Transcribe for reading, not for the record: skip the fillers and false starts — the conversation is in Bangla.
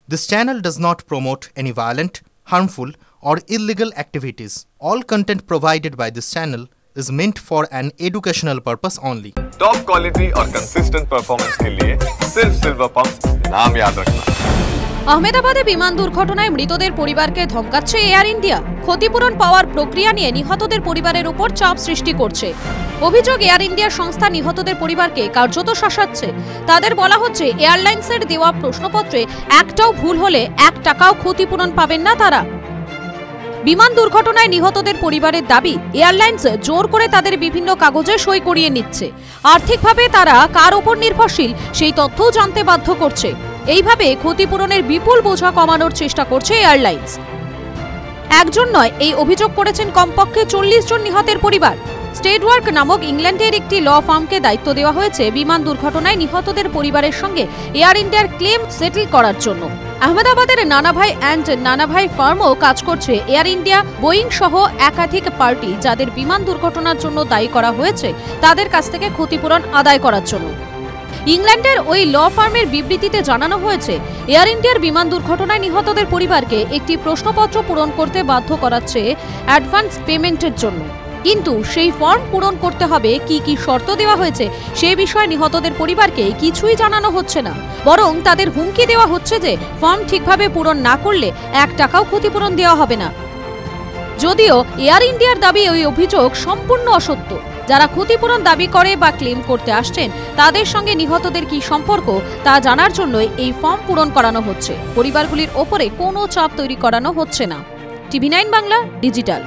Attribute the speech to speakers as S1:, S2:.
S1: This channel does not promote any violent, harmful, or illegal activities. All content provided by this channel is meant for an educational purpose only.
S2: Top quality और कंसिस्टेंट परफॉर्मेंस के लिए सिर्फ सिल्वर पंप नाम याद रखना।
S3: আহমেদাবাদে বিমান দুর্ঘটনায় মৃতদের পরিবারকে ধমকাচ্ছে এয়ার ইন্ডিয়া। ক্ষতিপূরণ পাওয়ার প্রক্রিয়া নিয়ে নিহতদের পরিবারের উপর চাপ সৃষ্টি করছে। অভিযোগ, এয়ার ইন্ডিয়া সংস্থা নিহতদের পরিবারকে কার্যত শাসাচ্ছে। তাদের বলা হচ্ছে এয়ারলাইন্সের দেওয়া প্রশ্নপত্রে একটাও ভুল হলে 1 টাকাও ক্ষতিপূরণ পাবেন না তারা। বিমান দুর্ঘটনায় নিহতদের পরিবারের দাবি, এয়ারলাইন্স জোর করে তাদের বিভিন্ন কাগজে সই করিয়ে নিচ্ছে। আর্থিকভাবে তারা কার উপর নির্ভরশীল সেই তথ্যও জানতে বাধ্য করছে। এইভাবে ক্ষতিপূরণের বিপুল বোঝা কমানোর চেষ্টা করছে এয়ারলাইন্স। একজন নয়, এই অভিযোগ করেছেন কমপক্ষে 40 জন নিহতের পরিবার। স্টেটওয়ার্ক নামক ইংল্যান্ডের একটি ল ফার্মকে দায়িত্ব দেওয়া হয়েছে বিমান দুর্ঘটনায় নিহতদের পরিবারের সঙ্গে এয়ার ইন্ডিয়ার ক্লেম সেটেল করার জন্য। আহমেদাবাদের নানাভাই অ্যান্ড নানাভাই ফার্মও কাজ করছে এয়ার ইন্ডিয়া, বোয়িং সহ একাধিক পার্টি যাদের বিমান দুর্ঘটনার জন্য দায়ী করা হয়েছে তাদের কাছ থেকে ক্ষতিপূরণ আদায় করার জন্য। ইংল্যান্ডের ওই ল ফার্মের বিবৃতিতে জানানো হয়েছে, এয়ার ইন্ডিয়ার বিমান দুর্ঘটনায় নিহতদের পরিবারকে একটি প্রশ্নপত্র পূরণ করতে বাধ্য করাচ্ছে অ্যাডভান্স পেমেন্টের জন্য। কিন্তু সেই ফর্ম পূরণ করতে হবে কি কি শর্ত দেওয়া হয়েছে সে বিষয়ে নিহতদের পরিবারকে কিছুই জানানো হচ্ছে না, বরং তাদের হুমকি দেওয়া হচ্ছে যে ফর্ম ঠিকভাবে পূরণ না করলে 1 টাকাও ক্ষতিপূরণ দেওয়া হবে না। যদিও এয়ার ইন্ডিয়ার দাবি ওই অভিযোগ সম্পূর্ণ অসত্য। যারা ক্ষতিপূরণ দাবি করে বা ক্লেম করতে আসছেন তাদের সঙ্গে নিহতদের কি সম্পর্ক তা জানার জন্যই এই ফর্ম পূরণ করানো হচ্ছে। পরিবারগুলির ওপরে কোনো চাপ তৈরি করানো হচ্ছে না। TV9 Bangla digital.